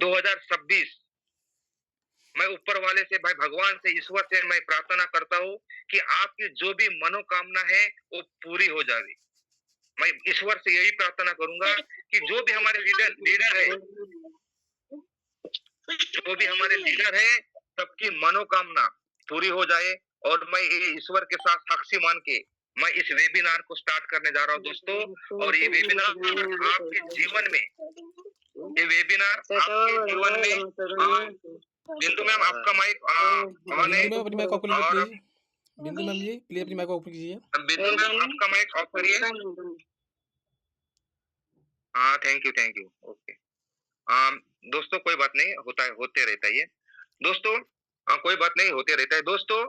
2026 मैं ऊपर वाले से, भाई भगवान से, ईश्वर से मैं प्रार्थना करता हूँ कि आपकी जो भी मनोकामना है वो पूरी हो जावे। मैं ईश्वर से यही प्रार्थना करूंगा कि जो भी हमारे लीडर लीडर है, जो भी हमारे लीडर है, सबकी मनोकामना पूरी हो जाए। और मैं ये ईश्वर के साथ साक्षी मान के मैं इस वेबिनार को स्टार्ट करने जा रहा हूँ दोस्तों। और ये वेबिनार आपके जीवन में, ये वेबिनार आपके जीवन में, बिंदु मैम आपका माइक ऑन है। बिंदु मैम अपनी माइक ऑफ कर लीजिए और प्लीज। बिंदु मैम जी प्लीज अपनी माइक ऑफ कीजिए। बिंदु मैम आपका माइक ऑफ करिए। हाँ, थैंक यू ओके। दोस्तों कोई बात नहीं, होता है, होते रहता है ये दोस्तों। कोई बात नहीं, होते रहता है दोस्तों।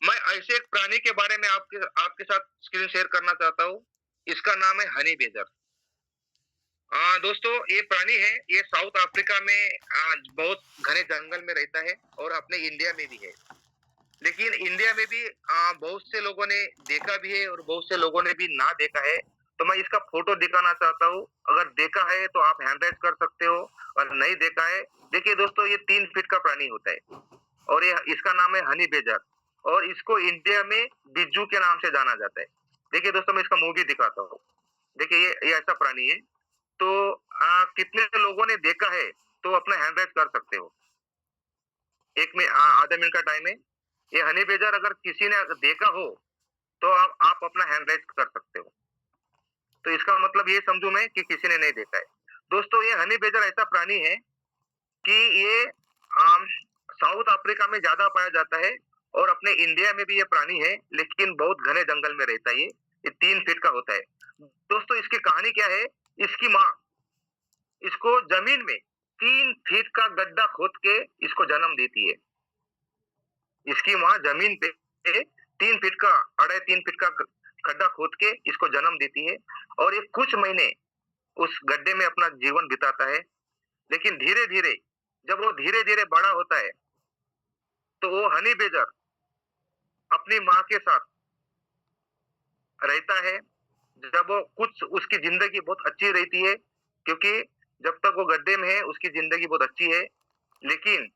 मैं ऐसे एक प्राणी के बारे में आपके आपके साथ स्क्रीन शेयर करना चाहता हूँ। इसका नाम है हनी बेजर। दोस्तों ये प्राणी है, ये साउथ अफ्रीका में बहुत घने जंगल में रहता है और अपने इंडिया में भी है। लेकिन इंडिया में भी बहुत से लोगों ने देखा भी है और बहुत से लोगों ने भी ना देखा है। तो मैं इसका फोटो दिखाना चाहता हूँ। अगर देखा है तो आप हैंड राइज कर सकते हो, और नहीं देखा है, देखिए दोस्तों ये 3 फीट का प्राणी होता है और ये इसका नाम है हनी बेजर। और इसको इंडिया में बिज्जू के नाम से जाना जाता है। देखिए दोस्तों मैं इसका मुंह भी दिखाता हूँ। देखिए ये ऐसा प्राणी है। तो कितने लोगों ने देखा है तो अपना हैंड राइज कर सकते हो। एक में आधा मिनट का टाइम है। ये हनी बेजर अगर किसी ने अगर देखा हो तो आप अपना हैंड राइज कर सकते हो। तो इसका मतलब ये समझू मैं कि किसी ने नहीं देखा है। दोस्तों ये हनी बेजर ऐसा प्राणी है कि ये साउथ अफ्रीका में ज्यादा पाया जाता है और अपने इंडिया में भी ये प्राणी है, लेकिन बहुत घने जंगल में रहता है। ये 3 फीट का होता है। दोस्तों इसकी कहानी क्या है? इसकी माँ इसको जमीन में 3 फीट का गड्ढा खोद के इसको जन्म देती है। इसकी माँ जमीन पे 3 फीट का, 3.5 फीट का गड्ढा खोद के इसको जन्म देती है और ये कुछ महीने उस गड्ढे में अपना जीवन बिताता है। लेकिन धीरे धीरे, जब वो धीरे धीरे बड़ा होता है तो वो हनी बेजर अपनी माँ के साथ रहता है। जब वो कुछ, उसकी जिंदगी बहुत अच्छी रहती है क्योंकि जब तक वो गड्ढे में है उसकी जिंदगी बहुत अच्छी है। लेकिन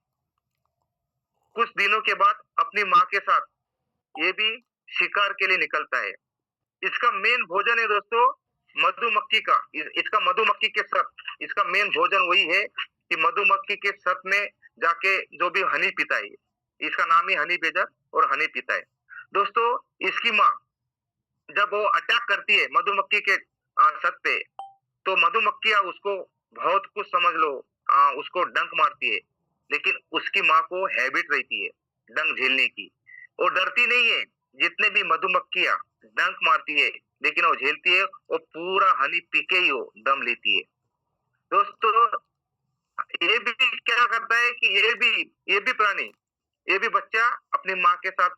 कुछ दिनों के बाद अपनी माँ के साथ ये भी शिकार के लिए निकलता है। इसका मेन भोजन है दोस्तों मधुमक्खी का। इसका मधुमक्खी के साथ, इसका मेन भोजन वही है कि मधुमक्खी के साथ में जाके जो भी हनी पीता है। इसका नाम ही हनी बेजर और हनी पीता है। दोस्तों इसकी माँ जब वो अटैक करती है मधुमक्खी के सत पे, तो मधुमक्खियां उसको बहुत कुछ समझ लो उसको डंक मारती है। लेकिन उसकी माँ को हैबिट रहती है डंक झेलने की। वो डरती नहीं है। जितने भी मधुमक्खियां डंक मारती है लेकिन वो झेलती है। वो पूरा हनी पी के ही वो दम लेती है। दोस्तों ये भी क्या करता है कि ये भी प्राणी, ये भी बच्चा अपनी माँ के साथ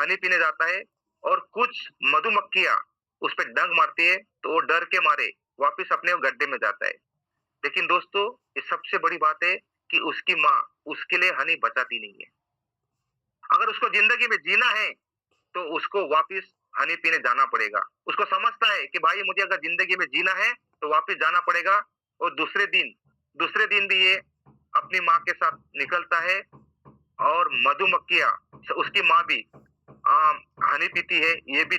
हनी पीने जाता है और कुछ मधुमक्खियां उस पे डंक मारती है तो वो डर के मारे वापस अपने गड्ढे में जाता है। लेकिन दोस्तों ये सबसे बड़ी बात है कि उसकी माँ उसके लिए हनी बचाती नहीं है। अगर उसको जिंदगी में जीना है तो उसको वापस हनी पीने जाना पड़ेगा। उसको समझता है कि भाई मुझे अगर जिंदगी में जीना है तो वापस जाना पड़ेगा। और दूसरे दिन भी ये अपनी माँ के साथ निकलता है और मधुमक्खियां, उसकी माँ भी हनी पीती है। ये भी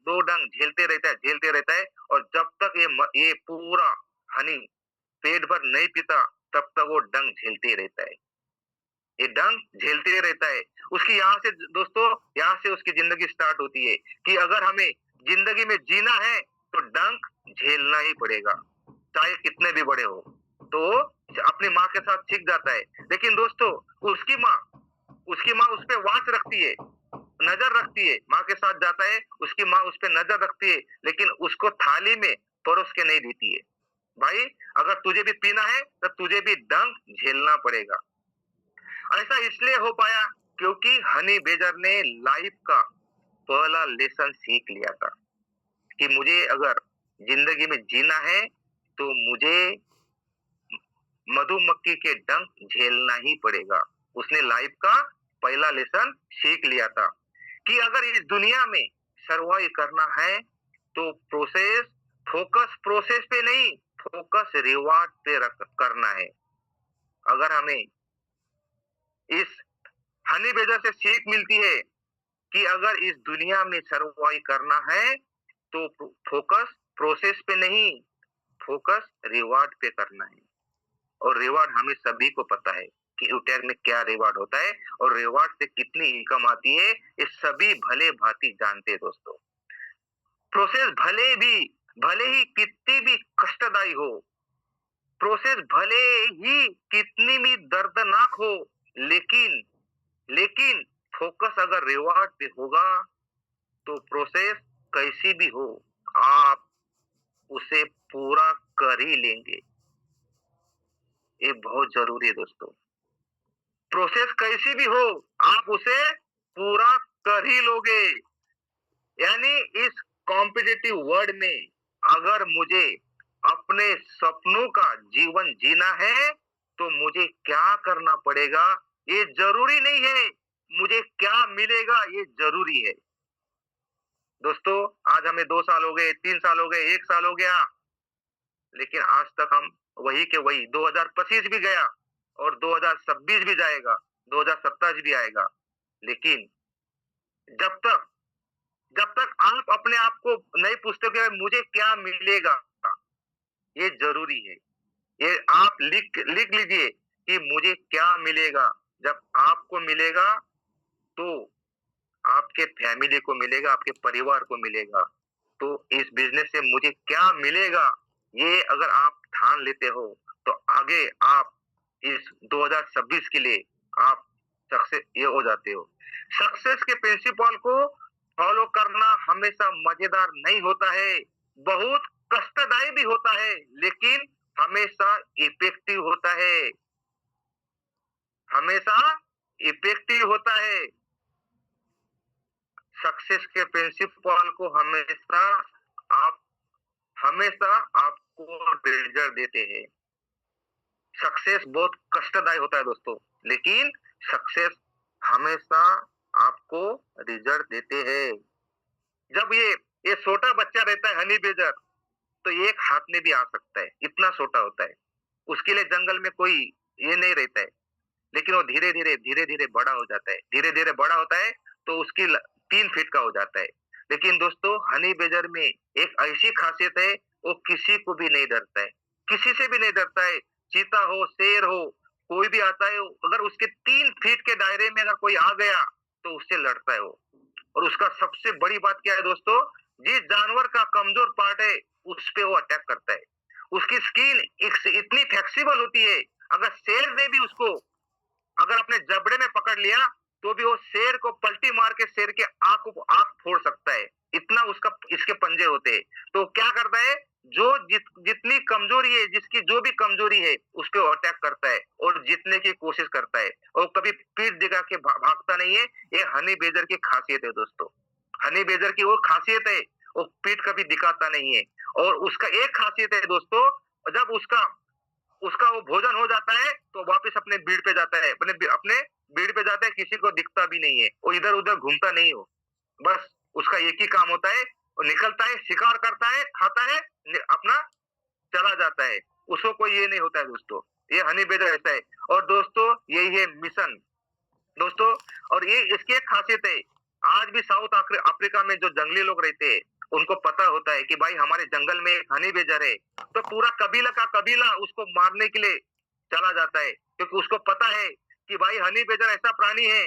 दो डंग झेलते रहता है। और जब तक ये पूरा हनी पेट भर नहीं पीता तब तक वो डंग झेलते रहता है। ये डंग झेलते रहता है। उसकी यहाँ से दोस्तों, यहाँ से उसकी जिंदगी स्टार्ट होती है कि अगर हमें जिंदगी में जीना है तो डंक झेलना ही पड़ेगा, चाहे कितने भी बड़े हो। तो अपनी माँ के साथ सीख जाता है। लेकिन दोस्तों उसकी माँ उस पे वाच रखती है, नजर रखती है। माँ के साथ जाता है, उसकी माँ उस पे नजर रखती है, लेकिन उसको थाली में परोस के नहीं देती है। भाई अगर तुझे भी पीना है तो तुझे भी डंक झेलना पड़ेगा। ऐसा इसलिए हो पाया क्योंकि हनी बेजर ने लाइफ का पहला लेसन सीख लिया था कि मुझे अगर जिंदगी में जीना है तो मुझे मधुमक्खी के डंक झेलना ही पड़ेगा। उसने लाइफ का पहला लेसन सीख लिया था कि अगर इस दुनिया में सर्वाइव करना है तो फोकस प्रोसेस पे नहीं, फोकस रिवार्ड पे करना है। अगर हमें इस हनी बेजर से सीख मिलती है कि अगर इस दुनिया में सर्वाइव करना है तो फोकस प्रोसेस पे नहीं, फोकस रिवार्ड पे करना है। और रिवार्ड हमें सभी को पता है कि यूटेक में क्या रिवार्ड होता है और रिवार्ड से कितनी इनकम आती है, ये सभी भले भांति जानते हैं दोस्तों। प्रोसेस भले ही कितनी भी कष्टदायी हो, प्रोसेस भले ही कितनी भी दर्दनाक हो, लेकिन लेकिन फोकस अगर रिवार्ड पे होगा तो प्रोसेस कैसी भी हो, आप उसे पूरा कर ही लेंगे। ये बहुत जरूरी है दोस्तों। प्रोसेस कैसी भी हो, आप उसे पूरा कर ही लोगे। यानी इस कॉम्पिटिटिव वर्ल्ड में अगर मुझे अपने सपनों का जीवन जीना है तो मुझे क्या करना पड़ेगा, ये जरूरी नहीं है मुझे क्या मिलेगा, ये जरूरी है। दोस्तों, आज हमें 2 साल हो गए, 3 साल हो गए, 1 साल हो गया, लेकिन आज तक हम वही के वही, 2025 भी गया और 2026 भी जाएगा, 2027 भी आएगा। लेकिन जब तक जब तक आप अपने आप को नहीं पूछते कि मुझे क्या मिलेगा, ये जरूरी है। ये आप लिख लिख लीजिए कि मुझे क्या मिलेगा। जब आपको मिलेगा तो आपके फैमिली को मिलेगा, आपके परिवार को मिलेगा। तो इस बिजनेस से मुझे क्या मिलेगा, ये अगर आप ठान लेते हो तो आगे आप इस 2026 के लिए आप सक्सेस ये हो जाते हो। सक्सेस के प्रिंसिपल को फॉलो करना हमेशा मजेदार नहीं होता है, बहुत कष्टदायी भी होता है, लेकिन हमेशा इफेक्टिव होता है, हमेशा इफेक्टिव होता है। सक्सेस के प्रिंसिपल को आप हमेशा आपको रिजल्ट देते हैं। सक्सेस बहुत कष्टदायी होता है दोस्तों, लेकिन सक्सेस हमेशा आपको रिजल्ट देते हैं। जब ये छोटा बच्चा रहता है हनी बेजर, तो ये एक हाथ में भी आ सकता है, इतना छोटा होता है। उसके लिए जंगल में कोई ये नहीं रहता है, लेकिन वो धीरे-धीरे बड़ा हो जाता है। धीरे-धीरे बड़ा होता है तो उसकी 3 फीट का हो जाता है। लेकिन दोस्तों, हनी बेजर में एक ऐसी खासियत है, वो किसी को भी नहीं डरता है, किसी से भी नहीं डरता है। चीता हो, शेर हो, कोई भी आता है, अगर उसके 3 फीट के दायरे में अगर कोई आ गया तो उससे लड़ता है वो। और उसका सबसे बड़ी बात क्या है दोस्तों, जिस जानवर का कमजोर पार्ट है उस पे वो अटैक करता है। उसकी स्किन इतनी फ्लेक्सिबल होती है, अगर शेर ने भी उसको अगर अपने जबड़े में पकड़ लिया तो भी वो शेर को पलटी मार के शेर के आंख फोड़ सकता है, इतना उसका इसके पंजे होते हैं। तो क्या करता है, जो जितनी कमजोरी है, जिसकी जो भी कमजोरी है उस पे अटैक करता है और जीतने की कोशिश करता है और कभी पीठ दिखा के भागता नहीं है। ये हनी बेजर की खासियत है दोस्तों। हनी बेजर की वो खासियत है, वो पीठ कभी दिखाता नहीं है। और उसका एक खासियत है दोस्तों, जब उसका उसका वो भोजन हो जाता है तो वापस अपने बीड़ पे जाता है, अपने बीड़ पे जाता है, किसी को दिखता भी नहीं है, वो इधर उधर घूमता नहीं हो। बस उसका एक ही काम होता है, वो निकलता है, शिकार करता है, खाता है, अपना चला जाता है। उसको कोई ये नहीं होता है दोस्तों। ये हनी बेजर ऐसा है। और दोस्तों, यही है मिशन दोस्तों। और ये इसकी एक खासियत है, आज भी साउथ अफ्रीका में जो जंगली लोग रहते हैं उनको पता होता है कि भाई हमारे जंगल में एक हनी बेजर है, तो पूरा कबीला का कबीला उसको मारने के लिए चला जाता है, क्योंकि उसको पता है कि भाई हनी बेजर ऐसा प्राणी है,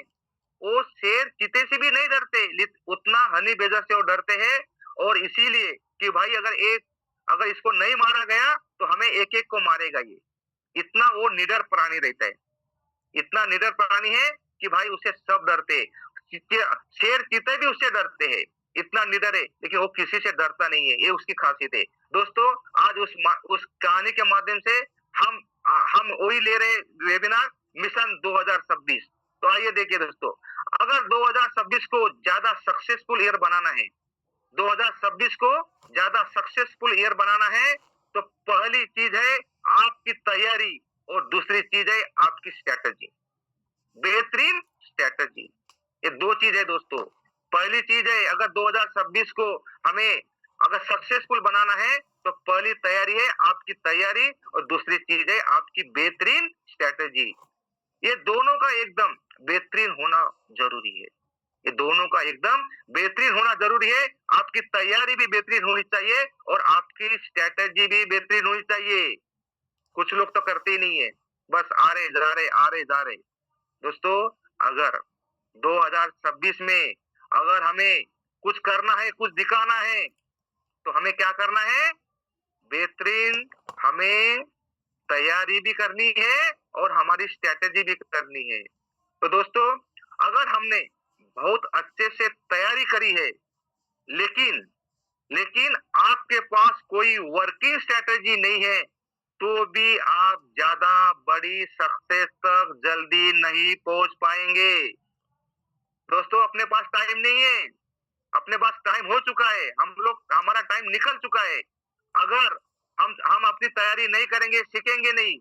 वो शेर चीते से भी नहीं डरते, उतना हनी बेजर से वो डरते हैं। और इसीलिए कि भाई अगर इसको नहीं मारा गया तो हमें एक एक को मारेगा ये, इतना वो निडर प्राणी रहता है, इतना निडर प्राणी है कि भाई उसे सब डरते हैं। शेर चीते भी उससे डरते हैं, इतना निडर है, लेकिन वो किसी से डरता नहीं है, ये उसकी खासियत है। दोस्तों, आज उस कहानी के माध्यम से हम वही ले रहे वेबिनार मिशन 2026। तो आइए देखिए दोस्तों, अगर 2026 को ज्यादा सक्सेसफुल ईयर बनाना है, 2026 को ज्यादा सक्सेसफुल ईयर बनाना है, तो पहली चीज है आपकी तैयारी और दूसरी चीज है आपकी स्ट्रेटजी, बेहतरीन स्ट्रेटजी। ये 2 चीज है दोस्तों। पहली चीज है, अगर 2026 को हमें अगर सक्सेसफुल बनाना है तो पहली तैयारी है आपकी तैयारी और दूसरी चीज है आपकी बेहतरीन स्ट्रेटेजी। ये दोनों का एकदम बेहतरीन होना जरूरी है। ये दोनों का एकदम बेहतरीन होना जरूरी है। आपकी तैयारी भी बेहतरीन होनी चाहिए और आपकी स्ट्रेटेजी भी बेहतरीन होनी चाहिए। कुछ लोग तो करते ही नहीं है, बस आ रहे जा रहे आ रहे जा रहे। दोस्तों, अगर 2026 में अगर हमें कुछ करना है, कुछ दिखाना है, तो हमें क्या करना है? बेहतरीन हमें तैयारी भी करनी है और हमारी स्ट्रेटेजी भी करनी है। तो दोस्तों, अगर हमने बहुत अच्छे से तैयारी करी है, लेकिन लेकिन आपके पास कोई वर्किंग स्ट्रेटेजी नहीं है, तो भी आप ज्यादा बड़ी सक्सेस तक जल्दी नहीं पहुंच पाएंगे। दोस्तों, अपने पास टाइम नहीं है, अपने पास टाइम हो चुका है, हमारा टाइम निकल चुका है। अगर हम अपनी तैयारी नहीं करेंगे, सीखेंगे नहीं,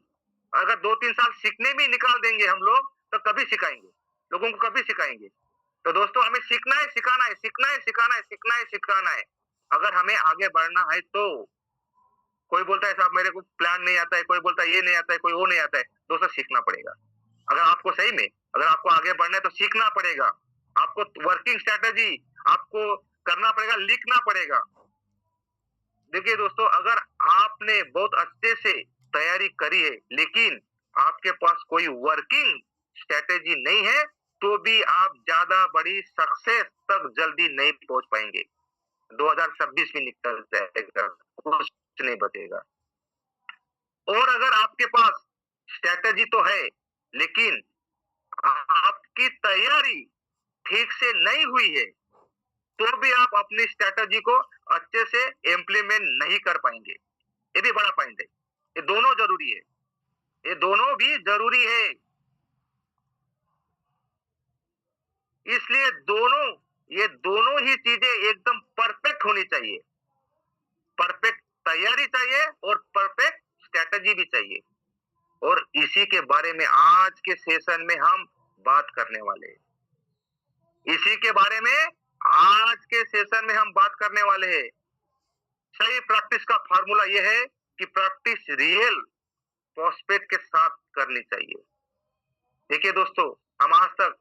अगर 2-3 साल सीखने भी निकाल देंगे हम लोग, तो कभी सिखाएंगे, लोगों को कभी सिखाएंगे? तो दोस्तों, हमें सीखना है, सिखाना है, सीखना है, सिखाना है, सीखना है, सिखाना है। अगर हमें आगे बढ़ना है तो कोई बोलता है साहब मेरे को प्लान नहीं आता है, कोई बोलता है ये नहीं आता है, कोई वो नहीं आता है। दोस्तों, सीखना पड़ेगा। अगर आपको सही में अगर आपको आगे बढ़ना है तो सीखना पड़ेगा। आपको वर्किंग स्ट्रेटेजी आपको करना पड़ेगा, लिखना पड़ेगा। देखिए दोस्तों, अगर आपने बहुत अच्छे से तैयारी करी है, लेकिन आपके पास कोई वर्किंग स्ट्रेटेजी नहीं है, तो भी आप ज्यादा बड़ी सक्सेस तक जल्दी नहीं पहुंच पाएंगे। 2026 भी निकल जाएगा, कुछ नहीं बचेगा। और अगर आपके पास स्ट्रेटेजी तो है, लेकिन आपकी तैयारी ठीक से नहीं हुई है, तो भी आप अपनी स्ट्रेटेजी को अच्छे से इम्प्लीमेंट नहीं कर पाएंगे। ये भी बड़ा पॉइंट है। ये दोनों जरूरी है, ये दोनों भी जरूरी है। इसलिए ये दोनों ही चीजें एकदम परफेक्ट होनी चाहिए। परफेक्ट तैयारी चाहिए और परफेक्ट स्ट्रेटेजी भी चाहिए। और इसी के बारे में आज के सेशन में हम बात करने वाले हैं। इसी के बारे में आज के सेशन में हम बात करने वाले हैं। सही प्रैक्टिस का फार्मूला यह है कि प्रैक्टिस रियल प्रोस्पेक्ट के साथ करनी चाहिए। देखिए दोस्तों, हम आज तक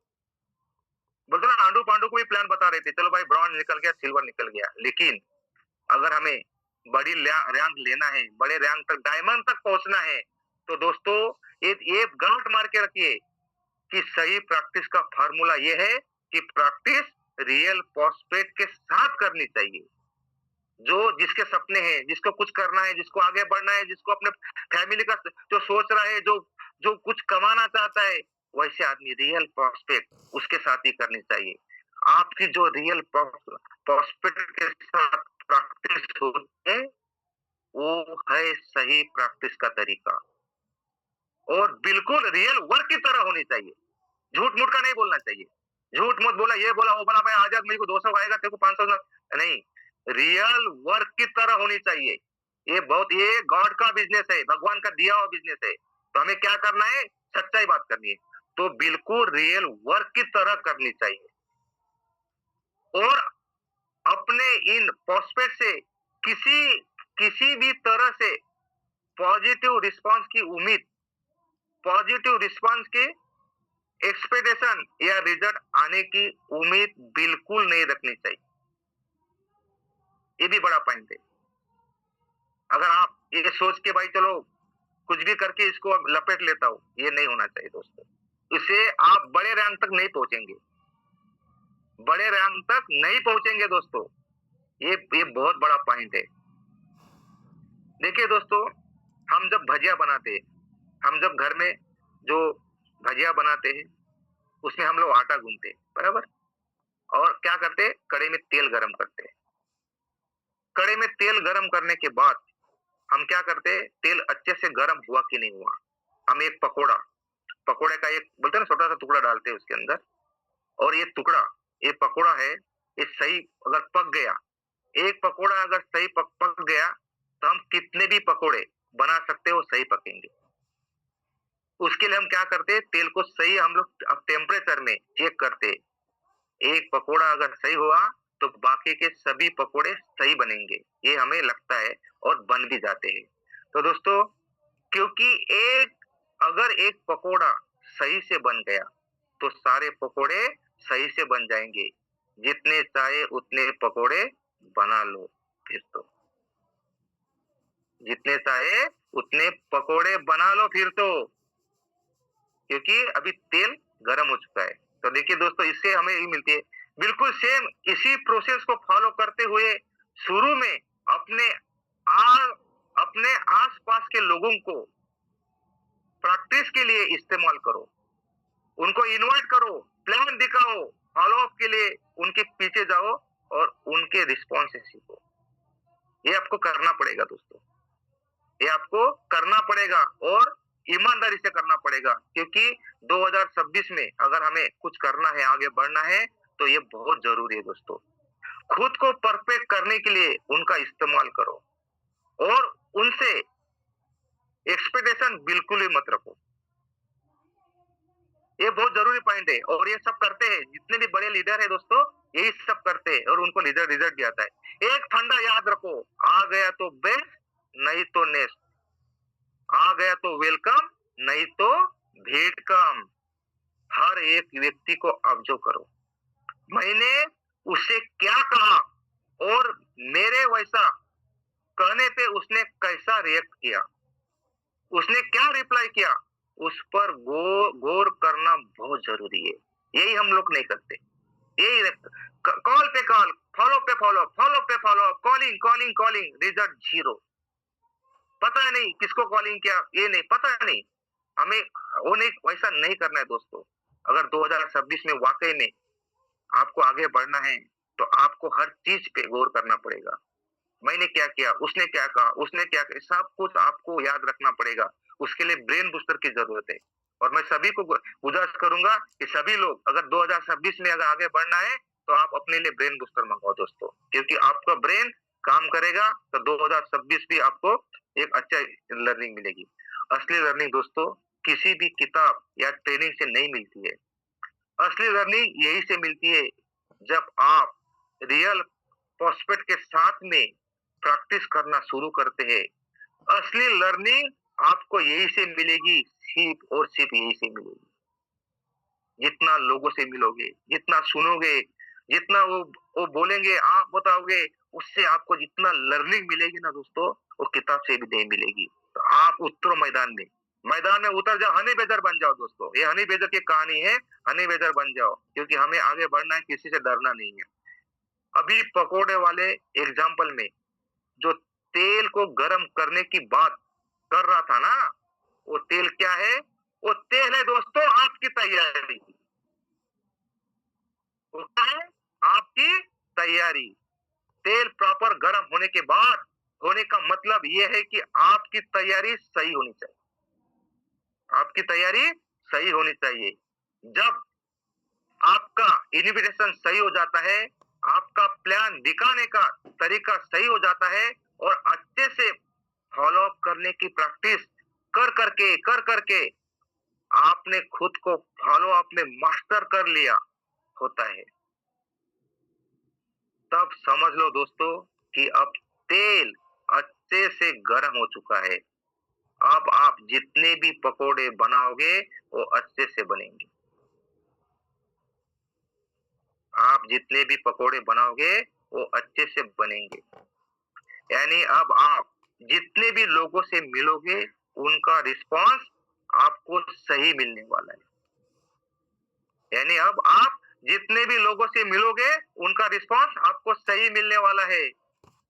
बोलते ना आंडू पांडू को भी प्लान बता रहे थे, चलो भाई ब्रॉन्ज निकल गया, सिल्वर निकल गया, लेकिन अगर हमें बड़ी रैंक लेना है, बड़े रैंक तक डायमंड तक पहुंचना है, तो दोस्तों ये गांठ मार के रखिए कि सही प्रैक्टिस का फार्मूला ये है कि प्रैक्टिस रियल प्रोस्पेक्ट के साथ करनी चाहिए। जो जिसके सपने हैं, जिसको कुछ करना है, जिसको आगे बढ़ना है, जिसको अपने फैमिली का जो सोच रहा है, जो जो कुछ कमाना चाहता है, वैसे आदमी रियल प्रोस्पेक्ट उसके साथ ही करनी चाहिए। आपकी जो रियल प्रोस्पेक्ट के साथ प्रैक्टिस होती है, वो है सही प्रैक्टिस का तरीका। और बिल्कुल रियल वर्क की तरह होनी चाहिए। झूठ मूठ का नहीं बोलना चाहिए। झूठ मत बोला, ये बोला वो बोला, भाई आज मेरे को 200 आएगा, तेरे को 500 नहीं। रियल वर्क की तरह होनी चाहिए। ये गॉड का बिजनेस है, भगवान का दिया हुआ बिजनेस है। तो हमें क्या करना है? सच्चाई बात करनी है। तो बिल्कुल रियल वर्क की तरह करनी चाहिए। और अपने इन प्रोस्पेक्ट से किसी किसी भी तरह से पॉजिटिव रिस्पांस की उम्मीद, पॉजिटिव रिस्पांस की एक्सपेक्टेशन या रिजल्ट आने की उम्मीद बिल्कुल नहीं रखनी चाहिए। ये भी बड़ा पॉइंट है। अगर आप ये सोच के भाई चलो कुछ भी करके इसको लपेट लेता हूं, ये नहीं होना चाहिए दोस्तों। इससे आप बड़े रैंक तक नहीं पहुंचेंगे, बड़े रैंक तक नहीं पहुंचेंगे दोस्तों। ये बहुत बड़ा पॉइंट है। देखिए दोस्तों, हम जब भजिया बनाते हैं, हम जब घर में जो भजिया बनाते हैं, उसमें हम लोग आटा गूंथते हैं, बराबर। और क्या करते हैं? कड़े में तेल गरम करते हैं। कड़े में तेल गरम करने के बाद हम क्या करते हैं? तेल अच्छे से गरम हुआ कि नहीं हुआ, हम एक पकोड़े का एक बोलते हैं ना छोटा सा टुकड़ा डालते हैं उसके अंदर। और ये पकोड़ा है, ये सही अगर पक गया, एक पकोड़ा अगर सही पक गया, तो हम कितने भी पकोड़े बना सकते हैं, वो सही पकेंगे। उसके लिए हम क्या करते हैं? तेल को सही हम लोग टेम्परेचर में चेक करते हैं। एक पकोड़ा अगर सही हुआ तो बाकी के सभी पकोड़े सही बनेंगे, ये हमें लगता है और बन भी जाते हैं। तो दोस्तों, क्योंकि अगर एक पकोड़ा सही से बन गया, तो सारे पकोड़े सही से बन जाएँगे। जितने चाहे उतने पकोड़े बना लो फिर तो। जितने चाहे उतने पकोड़े बना लो फिर तो। क्योंकि अभी तेल गरम हो चुका है। तो देखिए दोस्तों, इससे हमें ये मिलती है, बिल्कुल सेम इसी प्रोसेस को फॉलो करते हुए शुरू में अपने आ अपने आस-पास के लोगों को प्रैक्टिस के लिए इस्तेमाल करो। उनको इनवाइट करो, प्लान दिखाओ, फॉलो अप के लिए उनके पीछे जाओ और उनके रिस्पॉन्स से सीखो। ये आपको करना पड़ेगा दोस्तों। ये आपको करना पड़ेगा और ईमानदारी से करना पड़ेगा, क्योंकि 2026 में अगर हमें कुछ करना है, आगे बढ़ना है, तो ये बहुत ज़रूरी है दोस्तों। खुद को परफेक्ट करने के लिए उनका इस्तेमाल करो और उनसे एक्सपेक्टेशन बिल्कुल ही मत रखो। ये बहुत ज़रूरी पॉइंट है और ये सब करते हैं, जितने भी बड़े लीडर हैं दोस्तों, यही सब करते हैं और उनको रिज़ल्ट भी आता है। एक फंडा याद रखो, आ गया तो बेस्ट, नहीं तो नेक्स्ट। आ गया तो वेलकम, नहीं तो भेंट कम। हर एक व्यक्ति को ऑब्जर्व करो। मैंने उसे क्या कहा और मेरे वैसा कहने पे उसने कैसा रिएक्ट किया, उसने क्या रिप्लाई किया, उस पर गौर करना बहुत जरूरी है। यही हम लोग नहीं करते। यही कॉल पे कॉल, फॉलो पे फॉलो, फॉलो पे follow, calling calling calling, result zero. पता नहीं किसको कॉलिंग किया, ये नहीं पता नहीं। हमें वो नहीं, वैसा नहीं करना है दोस्तों। अगर 2026 में वाकई में आपको आगे बढ़ना है, तो आपको हर चीज पे गौर करना पड़ेगा। मैंने क्या किया, उसने क्या कहा, उसने क्या किया, सब कुछ आपको याद रखना पड़ेगा। उसके लिए ब्रेन बूस्टर की जरूरत है। और मैं सभी को गुजारिश करूंगा कि सभी लोग अगर 2026 में अगर आगे बढ़ना है, तो आप अपने लिए ब्रेन बूस्टर मंगाओ दोस्तों, क्योंकि आपका ब्रेन काम करेगा तो 2026 भी आपको एक अच्छा लर्निंग मिलेगी। असली लर्निंग दोस्तों किसी भी किताब या ट्रेनिंग से नहीं मिलती है। असली लर्निंग यही से मिलती है, जब आप रियल प्रोस्पेक्ट के साथ में प्रैक्टिस करना शुरू करते हैं। असली लर्निंग आपको यही से मिलेगी, सिर्फ और सिर्फ यही से मिलेगी। जितना लोगों से मिलोगे, जितना सुनोगे, जितना वो बोलेंगे, आप बताओगे, उससे आपको जितना लर्निंग मिलेगी ना दोस्तों, वो किताब से भी नहीं मिलेगी। तो आप उतरो मैदान में, मैदान में उतर जाओ, हनी बेदर बन जाओ दोस्तों। ये हनी बेदर की कहानी है, हनी बेदर बन जाओ, क्योंकि हमें आगे बढ़ना है, किसी से डरना नहीं है। अभी पकोड़े वाले एग्जाम्पल में जो तेल को गर्म करने की बात कर रहा था ना, वो तेल क्या है? वो तेल है दोस्तों आपकी तैयारी। वो क्या है? आपकी तैयारी। तेल प्रॉपर गर्म होने के बाद होने का मतलब ये है कि आपकी तैयारी सही होनी चाहिए। आपकी तैयारी सही होनी चाहिए। जब आपका इन्विटेशन सही हो जाता है, आपका प्लान दिखाने का तरीका सही हो जाता है और अच्छे से फॉलो अप करने की प्रैक्टिस कर करके आपने खुद को फॉलो अप में मास्टर कर लिया होता है, तब समझ लो दोस्तों कि अब तेल अच्छे से गर्म हो चुका है। अब आप जितने भी पकोड़े बनाओगे, वो अच्छे से बनेंगे। आप जितने भी पकोड़े बनाओगे, वो अच्छे से बनेंगे। यानी अब आप जितने भी लोगों से मिलोगे, उनका रिस्पॉन्स आपको सही मिलने वाला है। यानी अब आप जितने भी लोगों से मिलोगे, उनका रिस्पॉन्स आपको सही मिलने वाला है।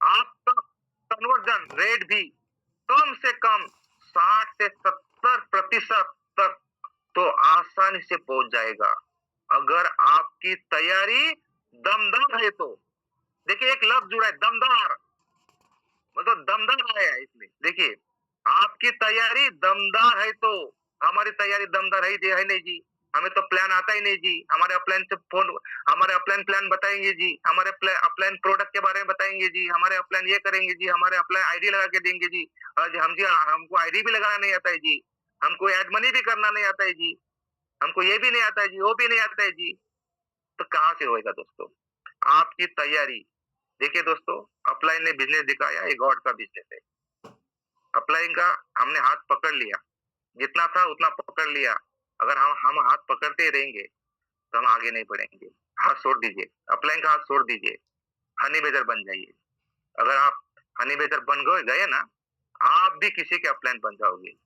आपका कन्वर्जन रेट भी कम से कम 60 से 70% तक तो आसानी से पहुंच जाएगा, अगर आपकी तैयारी दमदार है तो। देखिए, एक लफ्ज जुड़ा है, दमदार। मतलब दमदार है इसमें। देखिए, आपकी तैयारी दमदार है तो। हमारी तैयारी दमदार है नहीं जी। हमें तो प्लान आता ही नहीं जी। हमारे अपलाइन प्लान बताएंगे जी, हमारे अपलाइन प्रोडक्ट के बारे में बताएंगे जी, हमारे अपलाइन ये करेंगे जी, हमारे अपलाइन आईडी लगा के देंगे जी। हम जी, हमको आईडी भी लगाना नहीं आता है जी, हमको एड मनी भी करना नहीं आता है जी, हमको ये भी नहीं आता है जी, वो भी नहीं आता है जी। तो कहाँ से होएगा दोस्तों? आपकी तैयारी। देखिए दोस्तों, अपलाइन ने बिज़नेस दिखाया, ये गॉड का बिज़नेस है। अपलाइन का हमने हाथ पकड़ लिया, जितना था उतना पकड़ लिया। अगर हम हाथ पकड़ते ही रहेंगे, तो हम आगे नहीं बढ़ेंगे। हाथ छोड़ दीजिए, अपलाइन का हाथ छोड़ दीजिए, हनी बेदर बन जाइए। अगर आप हनी बेदर बन गए ना, आप भी किसी के अपलाइन बन जाओगे,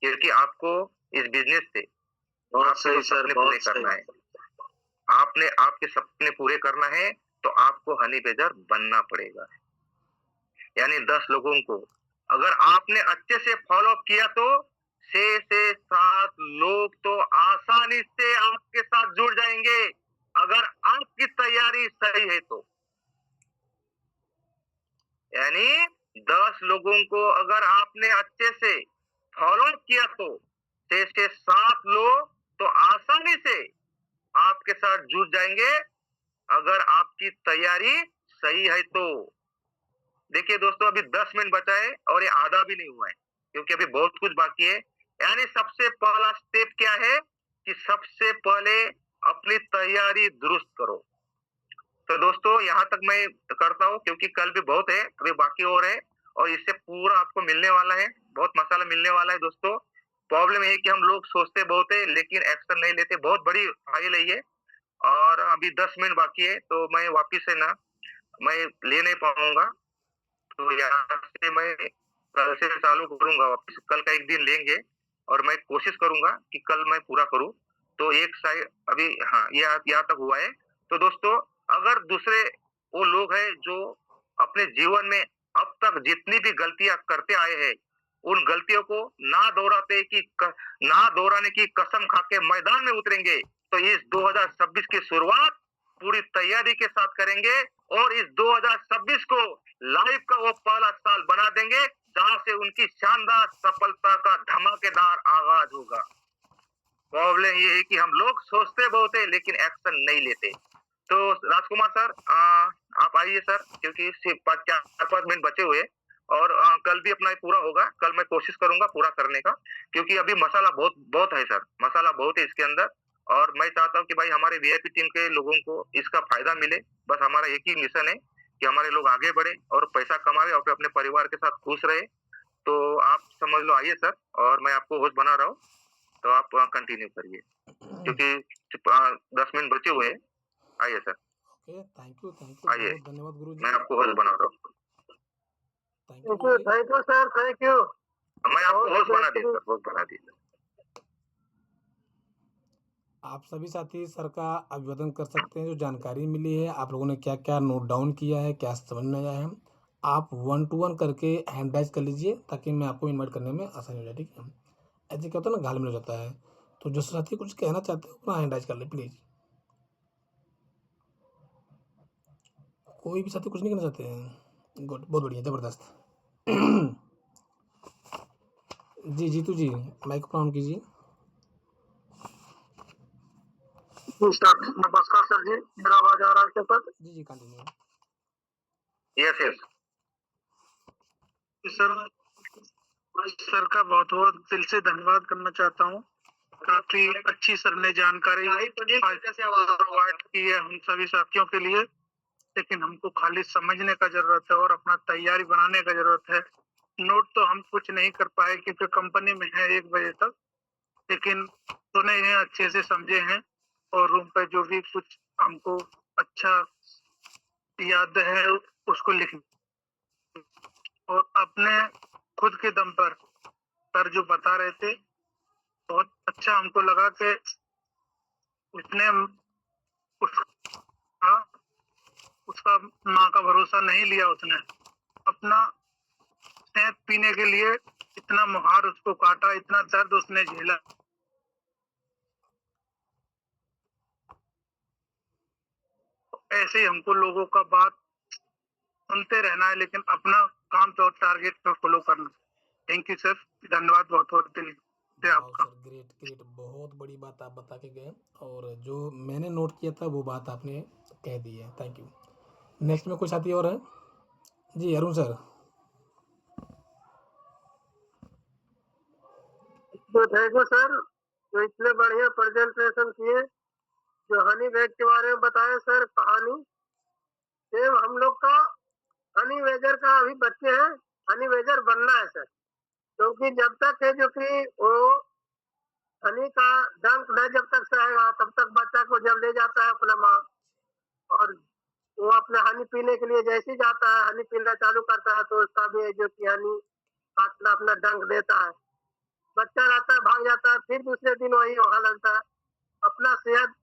क्योंकि आपको इस बिज़नेस से बहुत आपके सही वो सर, सपने पूरे बहुत करना सही। है। आपने आपके सपने पूरे करना है, तो आपको हनी बेदर बनना पड़ेगा। यानी 10 लोगों को अगर आपने अच्छे से फ़ॉलो अप किया तो 6 से 7 लोग तो आसानी से आपके साथ जुड़ जाएँगे, अगर आपकी तैयारी सही है तो। यानी 10 लोगों को अगर आपने अच्छे से फ़ॉलो अप किया तो 6 से 7 लोग तो आसानी से आपके साथ जुड़ जाएँगे, अगर आपकी तैयारी सही है तो। देखिए दोस्तों, अभी 10 मिनट बचा है और ये आधा भी नहीं हुआ है, क्योंकि अभी बहुत कुछ बाकी है। यानी सबसे पहला स्टेप क्या है कि सबसे पहले अपनी तैयारी दुरुस्त करो। तो दोस्तों, यहाँ तक मैं करता हूँ, क्योंकि कल भी बहुत है, अभी बाकी और है और इससे पूरा आपको मिलने वाला है, बहुत मसाला मिलने वाला है दोस्तों। प्रॉब्लम ये है कि हम लोग सोचते बहुत है, लेकिन एक्शन नहीं लेते। बहुत बड़ी फाइल है ये और अभी 10 मिनट बाकी है, तो मैं वापिस है ना, मैं ले नहीं पाऊँगा। तो यहाँ से मैं कल से चालू करूँगा वापस, कल का एक दिन लेंगे और मैं कोशिश करूँगा कि कल मैं पूरा करूँ। तो एक साइड अभी हाँ, यहाँ तक हुआ है। तो दोस्तों, अगर दूसरे वो लोग हैं जो अपने जीवन में अब तक जितनी भी गलतियाँ करते आए हैं, उन गलतियों को ना दोहराने की कसम खा के मैदान में उतरेंगे, तो इस 2026 की शुरुआत पूरी तैयारी के साथ करेंगे और इस 2026 को लाइफ का वो पहला साल बना देंगे, जहाँ से उनकी शानदार सफलता का धमाकेदार आगाज होगा। प्रॉब्लम ये है कि हम लोग सोचते बहुत है, लेकिन एक्शन नहीं लेते। तो राजकुमार सर, आप आइए सर, क्योंकि सिर्फ 4-5 मिनट बचे हुए हैं और कल भी अपना ये पूरा होगा। कल मैं कोशिश करूँगा पूरा करने का, क्योंकि अभी मसाला बहुत बहुत है सर, मसाला बहुत है इसके अंदर और मैं चाहता हूँ कि भाई हमारे वीआईपी टीम के लोगों को इसका फ़ायदा मिले। बस हमारा एक ही मिशन है कि हमारे लोग आगे बढ़े और पैसा कमाएँ और फिर अपने परिवार के साथ खुश रहे। तो आप समझ लो, आइए सर, और मैं आपको होस्ट बना रहा हूँ, तो आप कंटिन्यू करिए, क्योंकि 10 मिनट बचे हुए हैं। आइए सर, ओके, थैंक यू, आइए, बहुत धन्यवाद गुरु मैं जी। आपको होस्ट बना रहा हूँ। Thank you guru ji. Thank you sir, thank you. मैं आपको बहुत होस्ट बना दिया बेहतरीन। सर, होस्ट बना दिया। आप सभी साथी सर का अभिवादन कर सकते हैं। जो जानकारी मिली है, आप लोगों ने क्या क्या नोट डाउन किया है, क्या समझ में आया है, आप 1 टू 1 करके हैंड राइज कर लीजिए, ताकि मैं आपको इनवाइट करने में आसानी हो जाए, ठीक है। ऐसे क्या होता है ना, घाल में हो जाता है। तो जो साथी कुछ कहना चाहते हो, अपना हैंड राइज कर ले प्लीज़। कोई भी साथी कुछ नहीं कहना चाहते हैं? गुड, बहुत बढ़िया, ज़बरदस्त। जी जीतू जी, माइक को ऑन कीजिए। नमस्कार सर जी, मेरा आवाज आ रहा है क्या सर? जी continue. Yes yes. Sir, sir का बहुत बहुत दिल से धन्यवाद करना चाहता हूँ। काफी अच्छी सर ने जानकारी प्रोवाइड की है हम सभी साथियों के लिए, लेकिन हमको खाली समझने का जरूरत है और अपना तैयारी बनाने का जरूरत है। नोट तो हम कुछ नहीं कर पाए क्योंकि कंपनी में है 1 बजे तक, लेकिन सुने हैं, अच्छे से समझे हैं और रूम पे जो भी कुछ हमको अच्छा याद है उसको लिख और अपने खुद के दम पर सर जो बता रहे थे, बहुत अच्छा हमको लगा कि उसने उसका उसका माँ का भरोसा नहीं लिया उसने। अपना सेहत पीने के लिए इतना मुहार उसको काटा, इतना दर्द उसने झेला। ऐसे ही हमको लोगों का बात सुनते रहना है, लेकिन अपना काम पे और टारगेट पे फॉलो करना। थैंक यू सर, धन्यवाद बहुत बहुत दिल से वाह आपका। सर, ग्रेट ग्रेट, बहुत बड़ी बात आप बता के गए और जो मैंने नोट किया था वो बात आपने कह दी है। Thank you. नेक्स्ट में कोई साथी और है? जी अरुण सर। तो थैंक यू सर, जो इतने बढ़िया प्रेजेंटेशन किए, जो हनी बैग के बारे में बताए सर, कहानी सेम हम लोग का हनी वेजर का अभी बच्चे हैं, हनी वेजर बनना है सर, क्योंकि जब तक है जो कि वो हनी का डंक न जब तक सहेगा तब तक बच्चा को जब ले जाता है अपना माँ, और वो अपना हनी पीने के लिए जैसे ही जाता है, हनी पीना चालू करता है, तो उसका भी है जो कि हनी अपना अपना डंक देता है, बच्चा रहता है, भाग जाता है, फिर दूसरे दिन वही वहां लगता है, अपना सेहत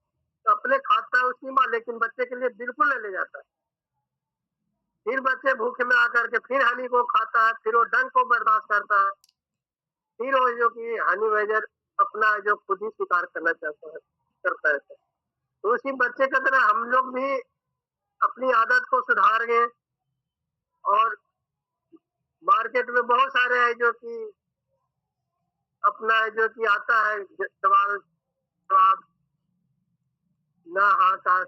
अपने खाता है उसकी माँ, लेकिन बच्चे के लिए बिल्कुल नहीं ले जाता है। फिर बच्चे भूखे में आकर के फिर हनी को खाता है, फिर वो डंक को बर्दाश्त करता है, फिर वो जो कि हनी वेजर अपना जो खुद ही शिकार करना चाहता है, करता है। तो उसी बच्चे की तरह हम लोग भी अपनी आदत को सुधार गए, और मार्केट में बहुत सारे है जो कि अपना जो कि आता है सवाल जवाब ना हाँ का,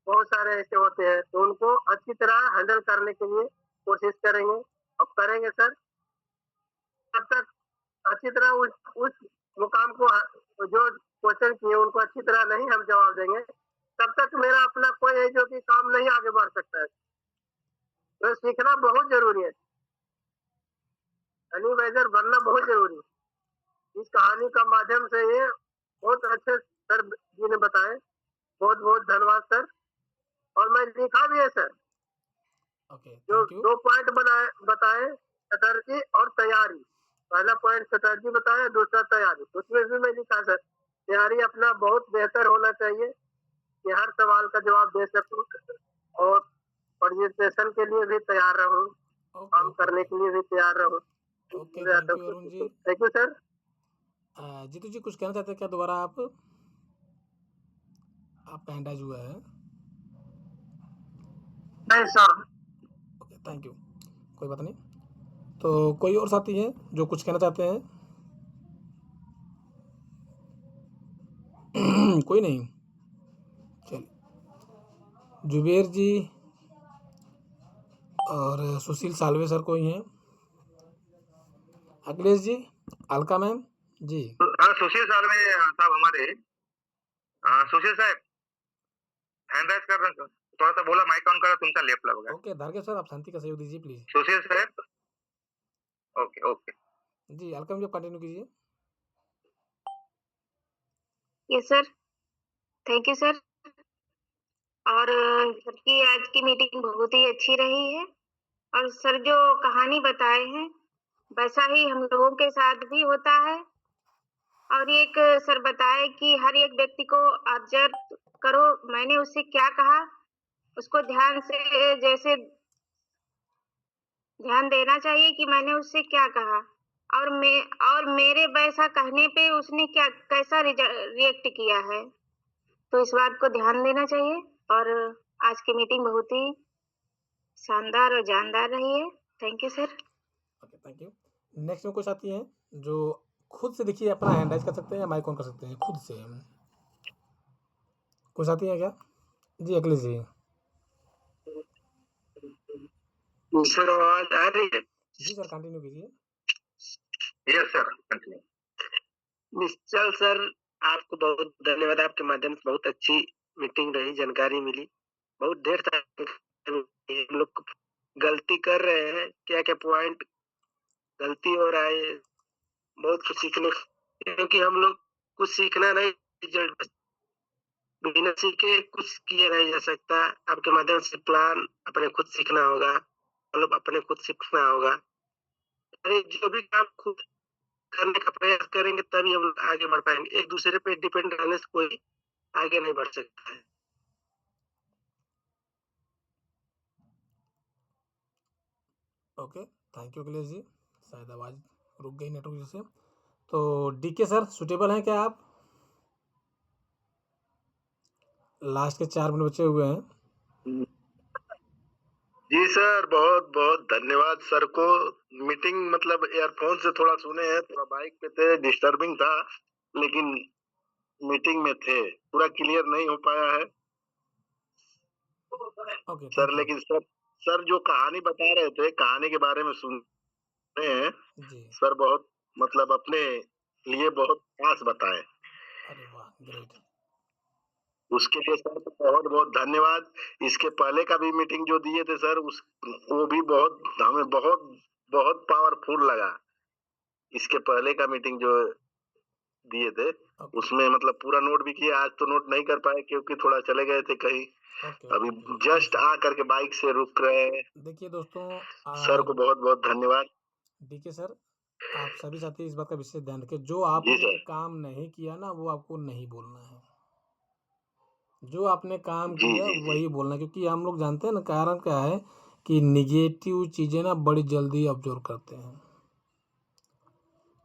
बहुत सारे ऐसे होते हैं, तो उनको अच्छी तरह हैंडल करने के लिए कोशिश करेंगे, अब करेंगे सर। तब तक अच्छी तरह उस मुकाम को जो क्वेश्चन किए उनको अच्छी तरह नहीं हम जवाब देंगे, तब तक मेरा अपना कोई है जो कि काम नहीं आगे बढ़ सकता है। तो सीखना बहुत जरूरी है, हनी वेजर बनना बहुत जरूरी है। इस कहानी का माध्यम से ये बहुत अच्छे सर जी ने बताए, बहुत बहुत धन्यवाद सर। और मैं लिखा भी है सर, ओके, जो थैंक यू। 2 पॉइंट बताए, स्ट्रैटेजी और तैयारी। पहला पॉइंट स्ट्रैटेजी बताया, दूसरा तैयारी, उसमें भी मैं लिखा सर तैयारी अपना बहुत बेहतर होना चाहिए कि हर सवाल का जवाब दे सकूं, और प्रेजेंटेशन के लिए भी तैयार रहूं, ओके काम ओके करने ओके के लिए भी तैयार रहूं। Okay, thank you Arun ji. Thank you sir. Jitu ji कुछ कहना चाहते हैं क्या दोबारा आप? आपका हैंड राइज हुआ है। नहीं सर। ओके, थैंक यू, कोई बात नहीं। तो कोई और साथी है जो कुछ कहना चाहते हैं? कोई नहीं, चलिए। जुबेर जी और सुशील सालवे सर कोई हैं? अखिलेश जी, अलका मैम जी। हाँ, सुशील सालवे साहब हमारे, सुशील साहब हैंड राइज कर रहे हैं, थोड़ा सा बोला, माइक ऑन करा, तुमचा लेफ्ट बघा. ओके, धारगे सर आप शांति का सहयोग दीजिए प्लीज। सुशील साहब, ओके ओके. जी, अलका मैम कंटिन्यू कीजिए। Yes sir, thank you sir. और सर की आज की मीटिंग बहुत ही अच्छी रही है, और सर जो कहानी बताए हैं वैसा ही हम लोगों के साथ भी होता है। और एक सर बताए कि हर एक व्यक्ति को ऑब्जर्व करो, मैंने उससे क्या कहा उसको ध्यान से, जैसे ध्यान देना चाहिए कि मैंने उससे क्या कहा, और मेरे वैसा कहने पे उसने क्या कैसा रिएक्ट किया है, तो इस बात को ध्यान देना चाहिए। और आज की मीटिंग बहुत ही शानदार और जानदार रही है। Thank you sir. Okay, thank you. Next में कोई साथी हैं जो खुद से देखिए अपना हैंड राइज कर सकते हैं या माइक ऑन कर सकते हैं खुद से? कोई साथी है क्या? जी, अखिलेश जी। सर आवाज आ रही है? जी सर, कंटिन्यू कीजिए। Yes sir, continue. Nishchal sir, आपको बहुत धन्यवाद, आपके माध्यम से बहुत अच्छी मीटिंग रही, जानकारी मिली, बहुत ढेर सारी हम लोग गलती कर रहे हैं, क्या क्या पॉइंट गलती हो रहा है, बहुत कुछ सीखने, क्योंकि हम लोग कुछ सीखना नहीं, रिजल्ट बिना सीखे कुछ किया नहीं जा सकता। आपके माध्यम से प्लान अपने खुद सीखना होगा, मतलब अपने खुद सीखना होगा। अरे जो भी काम खुद करने का प्रयास करेंगे तभी हम लोग आगे बढ़ पाएंगे, एक दूसरे पे डिपेंड रहने से कोई आगे नहीं बढ़ सकता है। Okay, thank you Akhilesh ji. शायद आवाज़ रुक गई नेटवर्क वजह से। तो डीके सर सुटेबल हैं क्या आप? लास्ट के 4 मिनट बचे हुए हैं। जी सर, बहुत बहुत धन्यवाद सर को। मीटिंग मतलब एयरफोन से थोड़ा सुने हैं, थोड़ा बाइक पे थे, डिस्टर्बिंग था, लेकिन मीटिंग में थे, पूरा क्लियर नहीं हो पाया है ओके, सर। Thank you. लेकिन सर जो कहानी बता रहे थे, कहानी के बारे में सुने हैं जी, सर, बहुत मतलब अपने लिए बहुत खास बताए। अरे वाह, ग्रेट। उसके लिए सर बहुत बहुत धन्यवाद। इसके पहले का भी मीटिंग जो दिए थे सर, वो भी बहुत हमें बहुत बहुत पावरफुल लगा। इसके पहले का मीटिंग जो दिए थे ओके उसमें मतलब पूरा नोट भी किया। आज तो नोट नहीं कर पाए क्योंकि थोड़ा चले गए थे कहीं। ओके अभी ओके जस्ट आ करके बाइक से रुक रहे हैं। देखिए दोस्तों, सर को बहुत बहुत धन्यवाद। डीके सर, आप सभी साथी इस बात का विशेष ध्यान रखें, जो जी आपने सर। काम नहीं किया ना वो आपको नहीं बोलना है। जो आपने काम जी किया जी जी वही बोलना है, क्योंकि हम लोग जानते हैं ना कारण क्या है कि निगेटिव चीज़ें ना बड़ी जल्दी ऑब्जर्व करते हैं।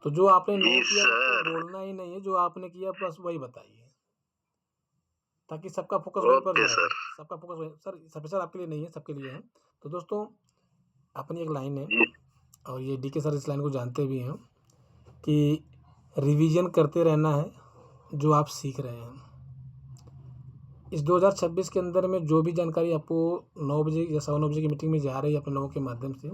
तो जो आपने जी नहीं किया वो तो सर। बोलना ही नहीं है, जो आपने किया बस वही बताइए, ताकि सबका फोकस वहीं पर ओके जाए। सर। सबका फोकस वहीं सर, स्पेशल आपके लिए नहीं है, सबके लिए है। तो दोस्तों, अपनी एक लाइन है जी और ये डीके सर इस लाइन को जानते भी हैं कि रिवीजन करते रहना है जो आप सीख रहे हैं। इस 2026 के अंदर में जो भी जानकारी आपको 9 बजे या 9:15 बजे की मीटिंग में जा रही है अपने लोगों के माध्यम से,